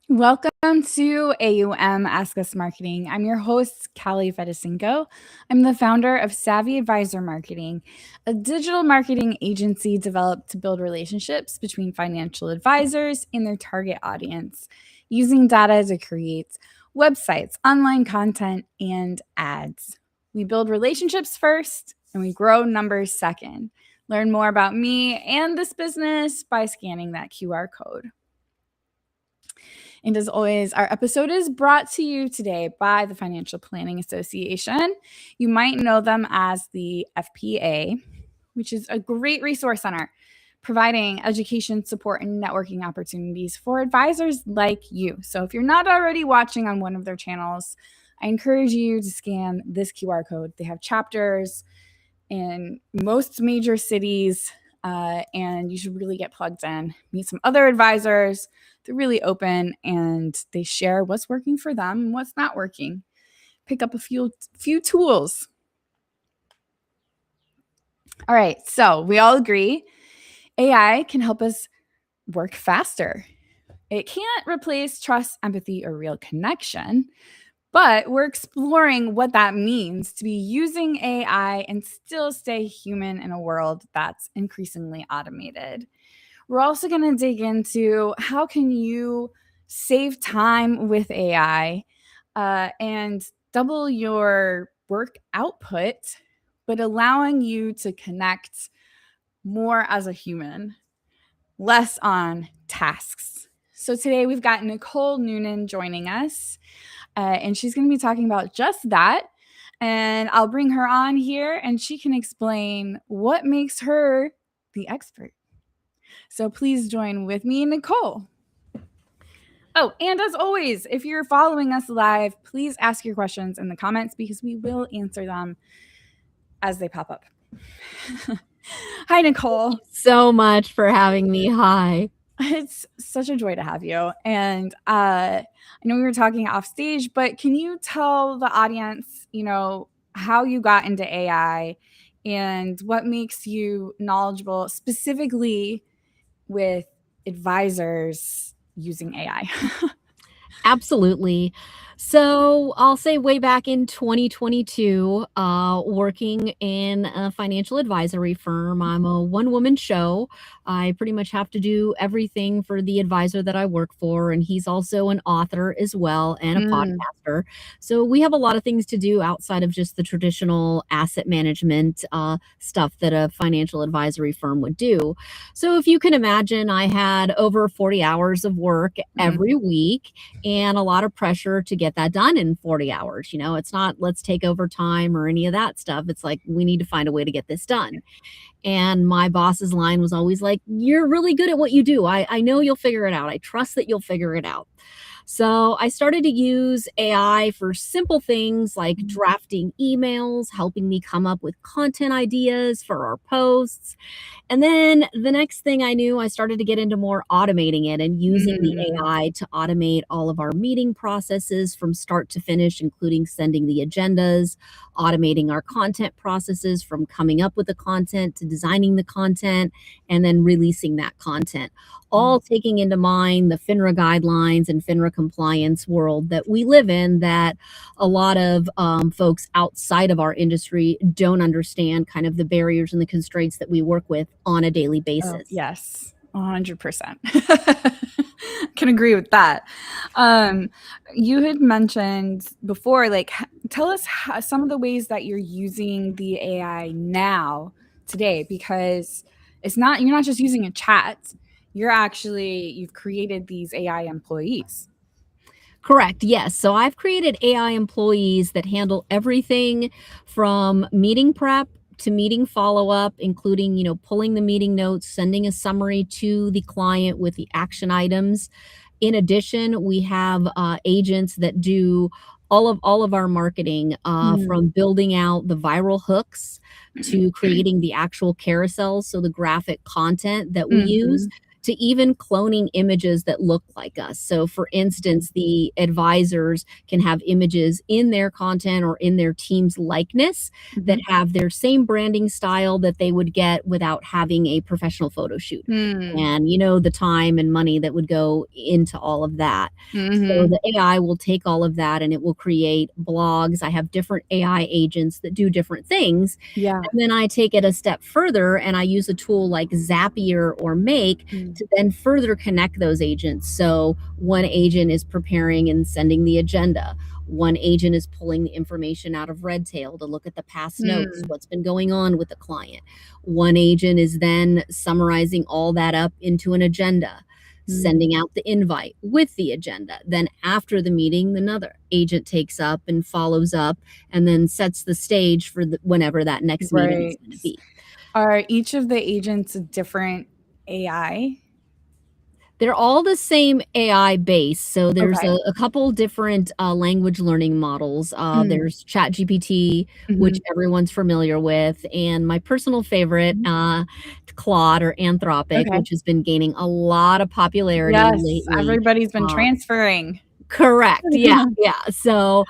Welcome to A.U.M. Ask Us Marketing. I'm your host, Callie Fedesinko. I'm the founder of Savvy Advisor Marketing, a digital marketing agency developed to build relationships between financial advisors and their target audience, using data to create websites, online content, and ads. We build relationships first and we grow numbers second. Learn more about me and this business by scanning that QR code. And as always, our episode is brought to you today by the Financial Planning Association. You might know them as the FPA, which is a great resource center providing education, support, and networking opportunities for advisors like you. So if you're not already watching on one of their channels, I encourage you to scan this QR code. They have chapters in most major cities, and you should really get plugged in, meet some other advisors. They're really open and they share what's working for them and what's not working. Pick up a few tools. All right, so we all agree AI can help us work faster. It can't replace trust, empathy, or real connection, but we're exploring what that means to be using AI and still stay human in a world that's increasingly automated. We're also going to dig into how can you save time with AI and double your work output, but allowing you to connect more as a human, less on tasks. So today we've got Nicole Noonan joining us, and she's going to be talking about just that. And I'll bring her on here and she can explain what makes her the expert. So please join with me, Nicole. Oh, and as always, if you're following us live, please ask your questions in the comments because we will answer them as they pop up. Hi, Nicole. Thank you so much for having me. Hi. It's such a joy to have you. And I know we were talking off stage, but can you tell the audience, how you got into AI and what makes you knowledgeable specifically with advisors using AI? Absolutely. So I'll say way back in 2022, working in a financial advisory firm, I'm a one-woman show. I pretty much have to do everything for the advisor that I work for, and he's also an author as well and a podcaster. So we have a lot of things to do outside of just the traditional asset management stuff that a financial advisory firm would do. So if you can imagine, I had over 40 hours of work every week and a lot of pressure to get that done in 40 hours. It's not let's take overtime or any of that stuff. It's like we need to find a way to get this done. And my boss's line was always like, "You're really good at what you do. I know you'll figure it out. I trust that you'll figure it out." So I started to use AI for simple things like drafting emails, helping me come up with content ideas for our posts. And then the next thing I knew, I started to get into more automating it and using the AI to automate all of our meeting processes from start to finish, including sending the agendas, automating our content processes from coming up with the content to designing the content, and then releasing that content. All taking into mind the FINRA guidelines and FINRA compliance world that we live in, that a lot of folks outside of our industry don't understand, kind of the barriers and the constraints that we work with on a daily basis. Oh, yes, 100%. Can agree with that. You had mentioned before, tell us some of the ways that you're using the AI now today, because you're not just using a chat, you've created these AI employees. Correct. Yes. So I've created AI employees that handle everything from meeting prep to meeting follow-up, including, pulling the meeting notes, sending a summary to the client with the action items. In addition, we have agents that do all of our marketing, from building out the viral hooks to creating the actual carousels, so the graphic content that we use. to even cloning images that look like us. So, for instance, the advisors can have images in their content or in their team's likeness that Mhm. have their same branding style that they would get without having a professional photo shoot. Mm. And you know the time and money that would go into all of that. So Mhm. the AI will take all of that and it will create blogs. I have different AI agents that do different things. Yeah. And then I take it a step further and I use a tool like Zapier or Make Mm. to then further connect those agents. So one agent is preparing and sending the agenda. One agent is pulling the information out of Redtail to look at the past notes, Mm. what's been going on with the client. One agent is then summarizing all that up into an agenda, Mm. sending out the invite with the agenda. Then after the meeting, another agent takes up and follows up and then sets the stage for whenever that next meeting is Right. going to be. Are each of the agents a different AI? They're all the same AI base. So there's Okay. a couple different language learning models. Mm. There's ChatGPT, which Mhm. everyone's familiar with, and my personal favorite, Mhm. Claude or Anthropic, Okay. which has been gaining a lot of popularity Yes, lately. everybody's been Uh, transferring. Correct. Yeah, yeah. So,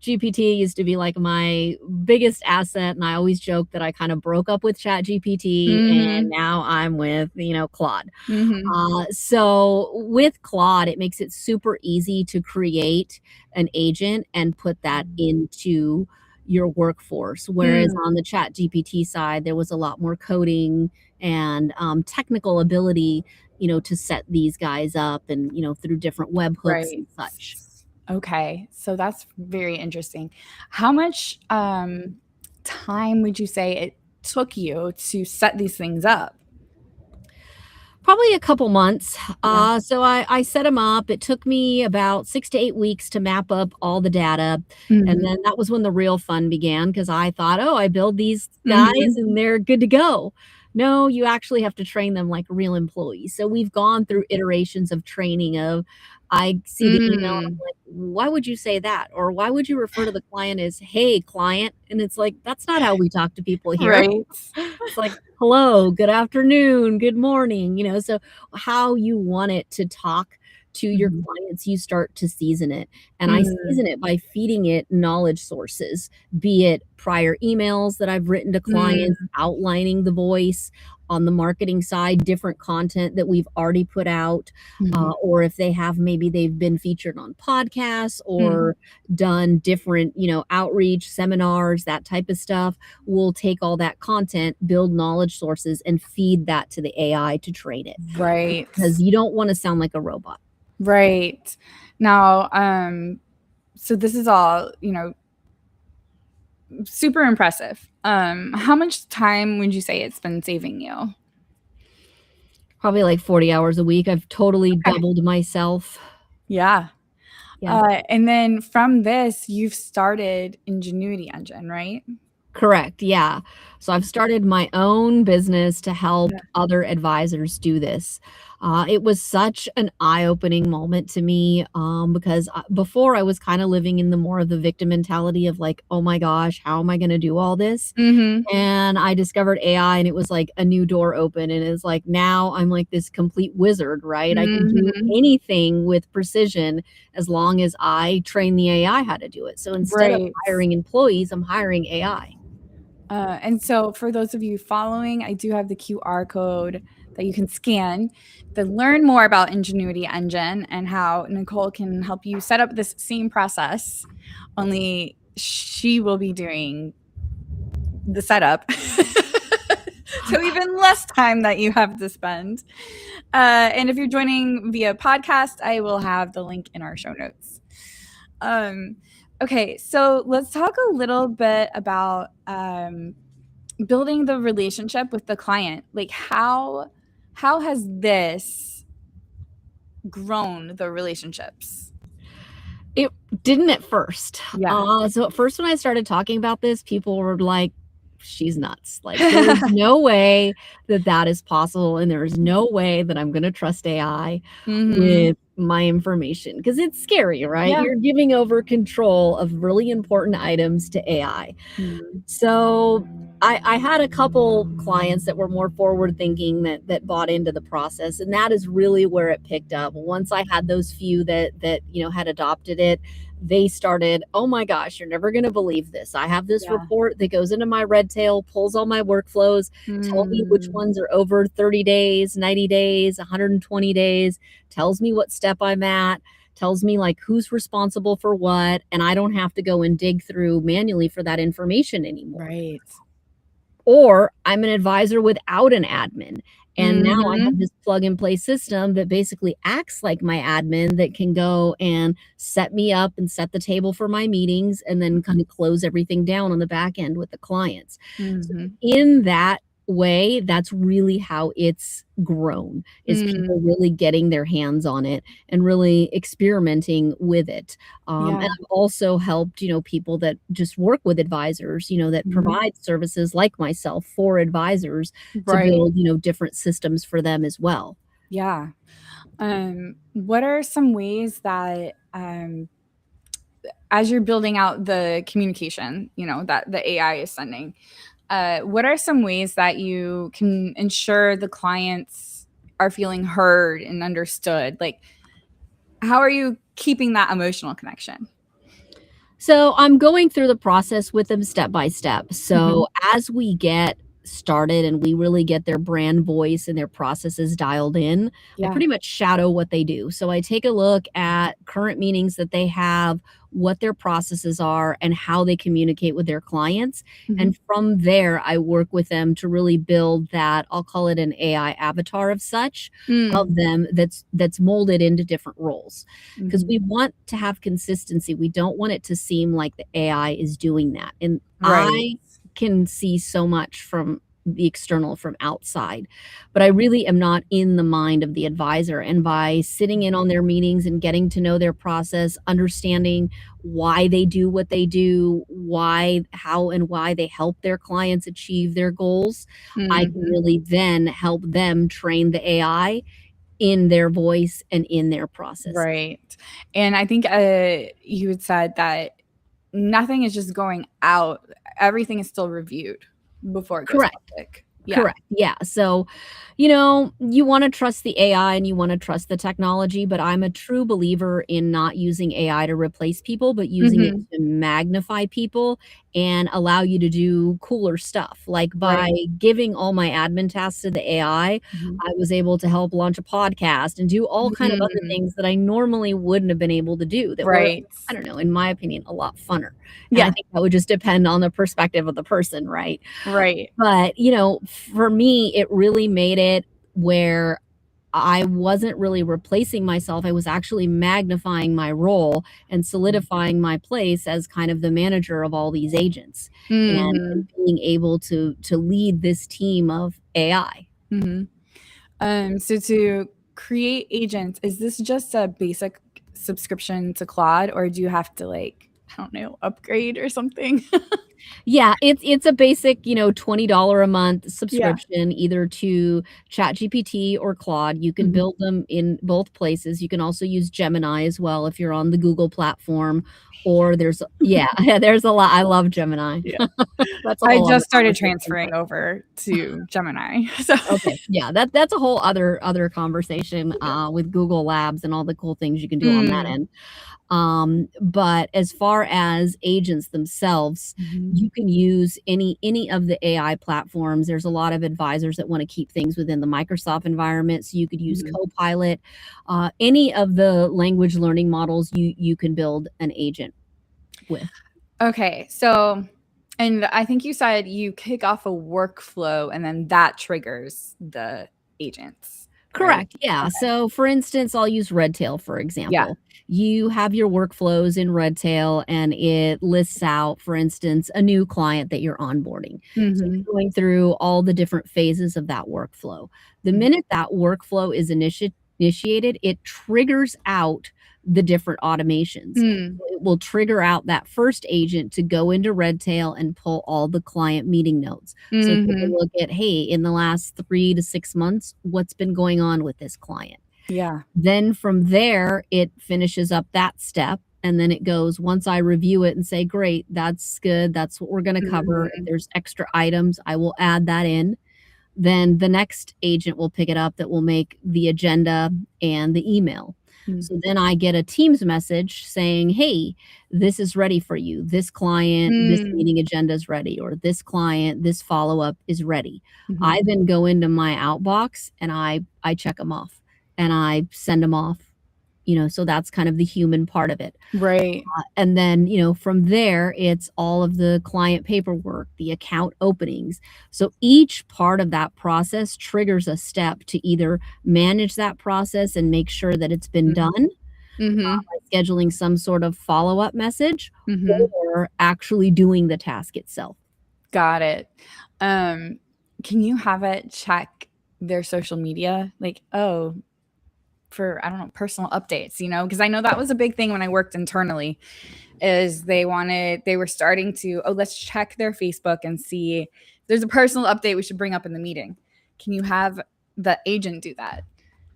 GPT used to be like my biggest asset, and I always joke that I kind of broke up with ChatGPT, and Mhm. now I'm with Claude. Mhm. So with Claude, it makes it super easy to create an agent and put that into your workforce. Whereas Mm. on the Chat GPT side, there was a lot more coding and technical ability, to set these guys up and, through different webhooks Right. and such. Okay, so that's very interesting. How much, time would you say it took you to set these things up? Probably a couple months. Yeah. So I set them up. It took me about 6 to 8 weeks to map up all the data. And Mhm. then that was when the real fun began because I thought, oh, I build these guys Mhm. and they're good to go. No, you actually have to train them like real employees. So we've gone through iterations of training of I see the email and Mm. I'm like, why would you say that? Or why would you refer to the client as, hey, client? And it's like, that's not how we talk to people here. Right. It's like, hello, good afternoon, good morning, so how you want it to talk to your Mhm. clients, you start to season it. And I Mm. season it by feeding it knowledge sources, be it prior emails that I've written to clients Mm. outlining the voice on the marketing side, different content that we've already put out, Mhm. or if they have maybe they've been featured on podcasts Mhm. or done different, outreach seminars, that type of stuff. We'll take all that content, build knowledge sources, and feed that to the AI to train it Right. because you don't want to sound like a robot. Right. Now, so this is all, super impressive. How much time would you say it's been saving you? Probably like 40 hours a week. I've totally Okay. doubled myself. Yeah. Yeah. And then from this, you've started Ingenuity Engine, right? Correct, yeah. So I've started my own business to Yeah. help other advisors do this. It was such an eye-opening moment to me, because, before I was kinda living in the more of the victim mentality of like, "Oh my gosh, how am I gonna do all this?" Mhm. And I discovered AI and it was like a new door open, and it's like now I'm like this complete wizard, right? I can do Mhm. anything with precision as long as I train the AI how to do it. So instead of Right. hiring employees, I'm hiring AI. And so for those of you following, I do have the QR code that you can scan to learn more about Ingenuity Engine and how Nicole can help you set up this same process, only she will be doing the setup. So even less time that you have to spend. And if you're joining via podcast, I will have the link in our show notes. Um, okay, so let's talk a little bit about building the relationship with the client. Like how has this grown the relationships? It didn't at first. Yeah. So at first when I started talking about this, people were like, "She's nuts." Like, there is no way that that is possible, and there is no way that I'm gonna trust AI Mhm. with my information because it's scary, right? Yeah. You're giving over control of really important items to AI. Mm. So I had a couple clients that were more forward thinking that bought into the process, and that is really where it picked up. Once I had those few that had adopted it, they started, oh my gosh, you're never going to believe this. I have this Yeah. report that goes into my Redtail, pulls all my workflows, tell me which Mm. ones are over 30 days, 90 days, 120 days, tells me what step I'm at, tells me like who's responsible for what, and I don't have to go and dig through manually for that information anymore. Right. Or I'm an advisor without an admin. And now I have Mhm. this plug and play system that basically acts like my admin that can go and set me up and set the table for my meetings and then kind of close everything down on the back end with the clients. So Mhm. in that way, that's really how it's grown, is people Mm. really getting their hands on it and really experimenting with it. And Yeah. I've also helped, people that just work with advisors, that Mhm. provide services like myself for advisors to Right. build, different systems for them as well. Yeah. What are some ways that as you're building out the communication, that the AI is sending, what are some ways that you can ensure the clients are feeling heard and understood? Like, how are you keeping that emotional connection? So I'm going through the process with them step by step. Mhm. So as we get started and we really get their brand voice and their processes dialed in, I Yeah. pretty much shadow what they do. So I take a look at current meetings that they have, what their processes are, and how they communicate with their clients. Mhm. And from there, I work with them to really build that, I'll call it an AI avatar of such Mm. of them that's molded into different roles because Mhm. we want to have consistency. We don't want it to seem like the AI is doing that. And Right. I can see so much from the external, from outside, but I really am not in the mind of the advisor. And by sitting in on their meetings and getting to know their process, understanding why they do what they do, how and why they help their clients achieve their goals, I can Mhm. really then help them train the AI in their voice and in their processes. Right. And I think, you had said that nothing is just going out, everything is still reviewed before it goes Correct. public. Yeah. Correct. Yeah. So, you want to trust the AI and you want to trust the technology, but I'm a true believer in not using AI to replace people, but using it Mhm. to magnify people and allow you to do cooler stuff. Like by Right. giving all my admin tasks to the AI, Mhm. I was able to help launch a podcast and do all kind of other Mm. things that I normally wouldn't have been able to do that were, Right. I don't know, in my opinion, a lot funner. And I Yeah. think that would just depend on the perspective of the person, right? Right. But, for me, it really made it where I wasn't really replacing myself. I was actually magnifying my role and solidifying my place as kind of the manager of all these agents and Mhm. being able to lead this team of AI. Mhm. So to create agents, is this just a basic subscription to Claude, or do you have to, like, I don't know, upgrade or something? Yeah, it's a basic, $20 a month Yeah. subscription either to ChatGPT or Claude. You can Mhm. build them in both places. You can also use Gemini as well if you're on the Google platform, or there's yeah, there's a lot. I love Gemini. Yeah. That's a I whole other just started conversation, but transferring over to Gemini. So okay. Yeah, that's a whole other conversation, yeah. with Google Labs and all the cool things you can do on that Mm. end. But as far as agents themselves, Mhm. you can use any of the AI platforms. There's a lot of advisors that want to keep things within the Microsoft environment, so you could use Mhm. Copilot, any of the language learning models you can build an agent with. Okay, so and I think you said you kick off a workflow and then that triggers the agents, right? Correct, yeah. Okay. So, for instance, I'll use Redtail, for Yeah. example. You have your workflows in Redtail, and it lists out, for instance, a new client that you're onboarding. So, Mhm. you're going through all the different phases of that workflow. The Mhm. minute that workflow is initiated, it triggers out the different automations. Mm. It will trigger out that first agent to go into Redtail and pull all the client meeting notes. So take a Mhm. look at, hey, in the last 3 to 6 months, what's been going on with this client? Yeah. Then from there, it finishes up that step, and then it goes, once I review it and say, "Great, that's good, that's what we're gonna cover. If Mhm. there's extra items, I will add that in." Then the next agent will pick it up that will make the agenda and the email. Mm. So then I get a Teams message saying, "Hey, this is ready for you. This client, this Mm. meeting agenda is ready," or "This client, this follow-up is ready." I Mhm. then go into my outbox and I check them off and I send them off, so that's kind of the human part of it. Right. And then, from there, it's all of the client paperwork, the account openings. So each part of that process triggers a step to either manage that process and make sure that it's been Mhm. done Mhm. by scheduling some sort of follow-up message Mhm. or actually doing the task itself. Got it. Um, can you have it check their social media? Like, oh, for, I don't know, personal updates, because I know that was a big thing when I worked internally, is they were starting to, oh, let's check their Facebook and see if there's a personal update we should bring up in the meeting. Can you have the agent do that?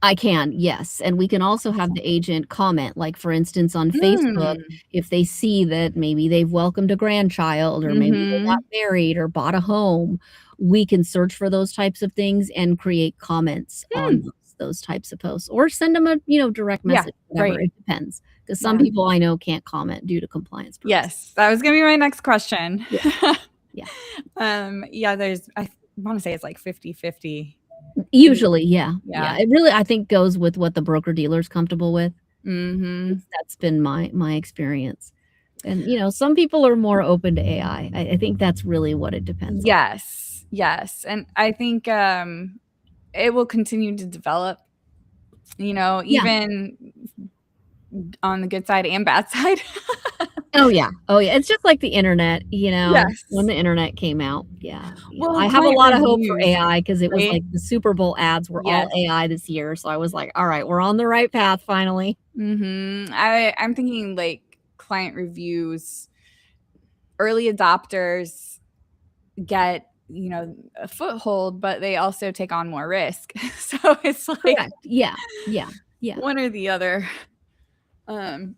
I can, yes, and we can also have the agent comment, like, for instance, on Facebook, Mm. if they see that maybe they've welcomed a grandchild or maybe they got Mhm. married or bought a home, we can search for those types of things and create comments on Hmm. those types of posts or send them a, direct Yeah, message, whatever, right. it depends. Because some Yeah. people I know can't comment due to compliance purposes. Yes, that was gonna be my next question. Yeah, yeah. Yeah, I wanna say it's like 50-50. Usually, yeah, yeah, Yeah. it really, I think, goes with what the broker-dealer's comfortable with. Mhm. That's been my experience. And, some people are more open to AI. I think that's really what it depends on. Yes, yes, and I think, it will continue to develop, Yeah. even on the good side and bad side. Oh, yeah. Oh, yeah. It's just like the internet, when Yes. the internet came out. Yeah. Yeah. Well, I have a client lot of hope for reviews, AI because it was right? like the Super Bowl ads were all Yes. AI this year. So I was like, all right, we're on the right path finally. Mhm. I'm thinking, like, client reviews, early adopters get, a foothold, but they also take on more risk. So it's like Correct. Yeah. Yeah. Yeah. one or the other. Um,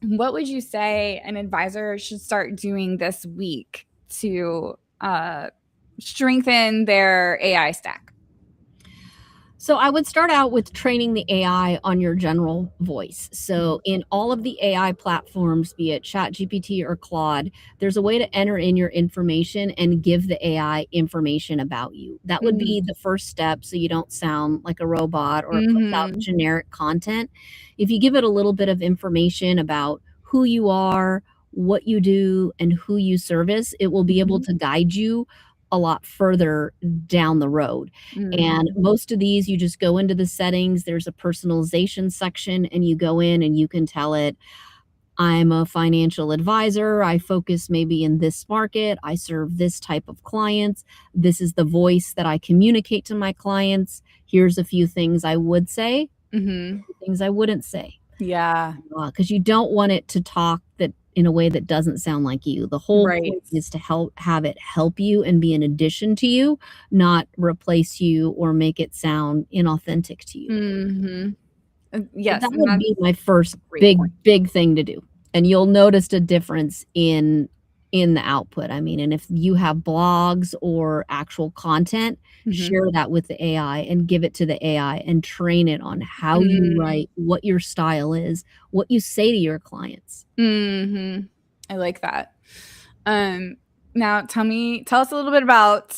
what would you say an advisor should start doing this week to strengthen their AI stack? So I would start out with training the AI on your general voice. So in all of the AI platforms, be it ChatGPT or Claude, there's a way to enter in your information and give the AI information about you. That would Mhm. be the first step so you don't sound like a robot or it puts out Mhm. generic content. If you give it a little bit of information about who you are, what you do, and who you service, it will be able Mhm. to guide you a lot further down the road. And Mhm. most of these, you just go into the settings, there's a personalization section, and you go in and you can tell it, I'm a financial advisor. I focus maybe in this market. I serve this type of clients. This is the voice that I communicate to my clients. Here's a few things I would say, Mhm. things I wouldn't say. Yeah. Because you don't want it to talk that in a way that doesn't sound like you. The whole Right. point is to have it help you and be an addition to you, not replace you or make it sound inauthentic to you. Mhm. So Yes, that and would that's be my first a great big, point. big thing to do, and you'll notice a difference in the output. I mean, and if you have blogs or actual content, Mhm. share that with the AI and give it to the AI and train it on how you Mm. write, what your style is, what you say to your clients. Mhm. I like that. Now tell us a little bit about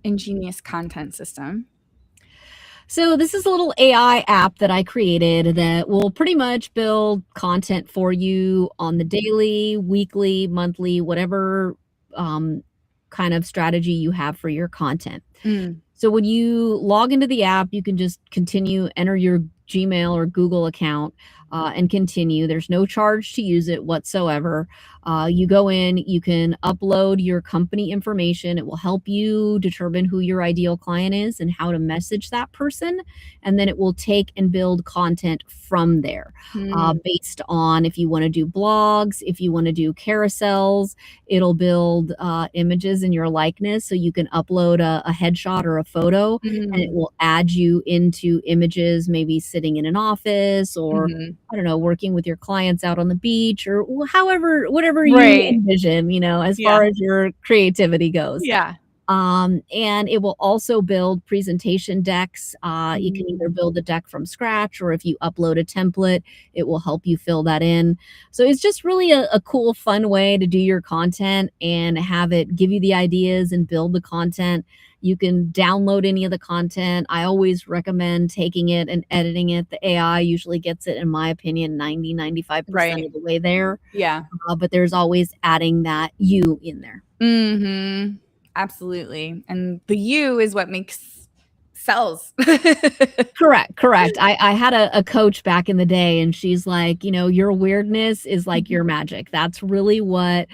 Ingenious Content System. So this is a little AI app that I created that will pretty much build content for you on the daily, weekly, monthly, whatever kind of strategy you have for your content. Mm. So when you log into the app, you can just enter your Gmail or Google account. and continue. There's no charge to use it whatsoever. You go in, you can upload your company information. It will help you determine who your ideal client is and how to message that person. And then it will take and build content from there, based on if you want to do blogs, if you want to do carousels. It'll build images in your likeness, so you can upload a headshot or a photo, and it will add you into images, maybe sitting in an office, or I don't know, working with your clients out on the beach, or however, whatever you Right. envision, as Yeah. far as your creativity goes. Yeah. And it will also build presentation decks. You can either build a deck from scratch, or if you upload a template, it will help you fill that in. So it's just really a cool, fun way to do your content and have it give you the ideas and build the content. You can download any of the content. I always recommend taking it and editing it. The AI usually gets it, in my opinion, 90-95% Right. of the way there. Yeah. But there's always adding that you in there. Absolutely. And the you is what makes sells. Correct. I had a coach back in the day, and she's like, your weirdness is like your magic. That's really what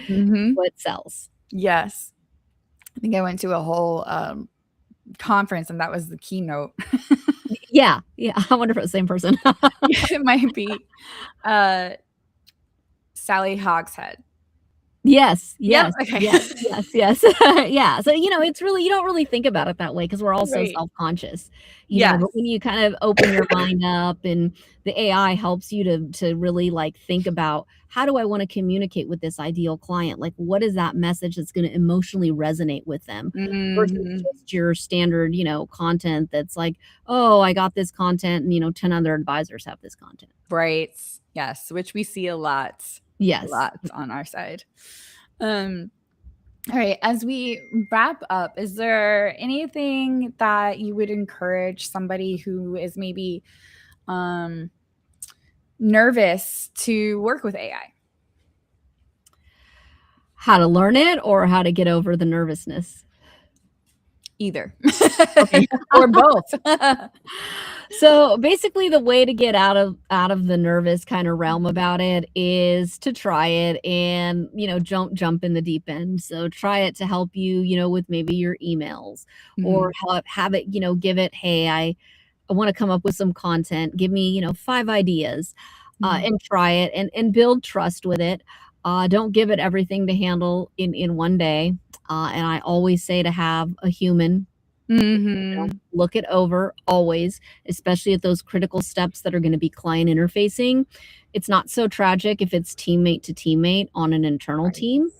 sells. Yes. I think I went to a whole conference and that was the keynote. Yeah. I wonder if it's the same person. It might be Sally Hogshead. Yes. Okay. Yes. Yeah. So, it's really, you don't really think about it that way because we're all so Right. self-conscious, Yes. but when you kind of open your mind up, and the AI helps you to really like think about, how do I want to communicate with this ideal client? Like, what is that message that's going to emotionally resonate with them versus just your standard, content that's like, oh, I got this content and, 10 other advisors have this content. Right. Yes. Which we see a lot. Yes. A lot on our side. All right. As we wrap up, is there anything that you would encourage somebody who is maybe nervous to work with AI? How to learn it or how to get over the nervousness? Either. Okay. Or both. So basically the way to get out of the nervous kind of realm about it is to try it, and don't jump in the deep end. So try it to help you, with maybe your emails, or have it, give it, hey, I want to come up with some content. Give me, 5 ideas, and try it and build trust with it. Don't give it everything to handle in one day. And I always say to have a human look it over always, especially at those critical steps that are going to be client interfacing. It's not so tragic if it's teammate to teammate on an internal team.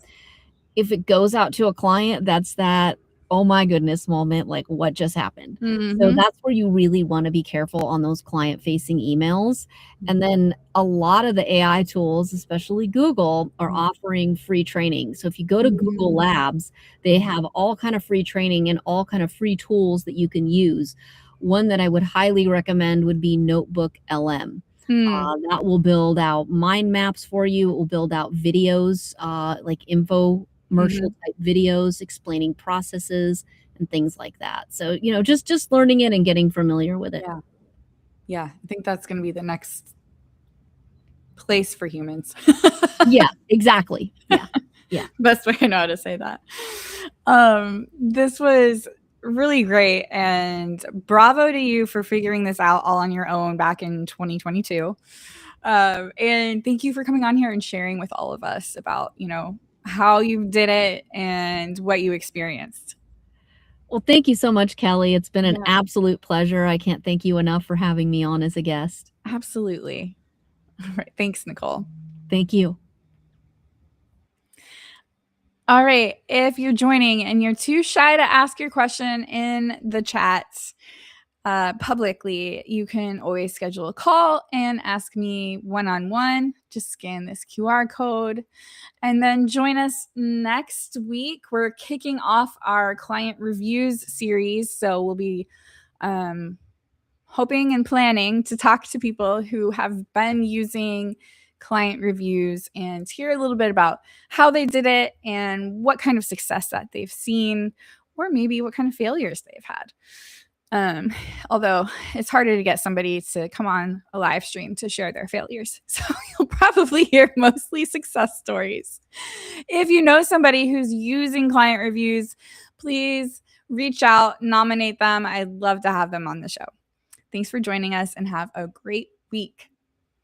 If it goes out to a client, that's that, oh my goodness moment, like what just happened. So that's where you really want to be careful on those client facing emails. And then a lot of the AI tools, especially Google, are offering free training. So if you go to Google Labs, they have all kind of free training and all kind of free tools that you can use. One that I would highly recommend would be Notebook LM. That will build out mind maps for you. It will build out videos, like infomercial type videos explaining processes and things like that. So, just learning it and getting familiar with it. Yeah. I think that's going to be the next place for humans. Yeah, exactly. Yeah. Best way I know how to say that. This was really great, and bravo to you for figuring this out all on your own back in 2022. And thank you for coming on here and sharing with all of us about, how you did it and what you experienced. Well, thank you so much, Kelly. It's been an absolute pleasure. I can't thank you enough for having me on as a guest. Absolutely. All right. Thanks, Nicole. Thank you. All right. If you're joining and you're too shy to ask your question in the chat publicly, you can always schedule a call and ask me one-on-one. Just scan this QR code and then join us next week. We're kicking off our client reviews series. So we'll be hoping and planning to talk to people who have been using client reviews and hear a little bit about how they did it and what kind of success that they've seen, or maybe what kind of failures they've had. Although it's harder to get somebody to come on a live stream to share their failures. So you'll probably hear mostly success stories. If you know somebody who's using client reviews, please reach out, nominate them. I'd love to have them on the show. Thanks for joining us and have a great week.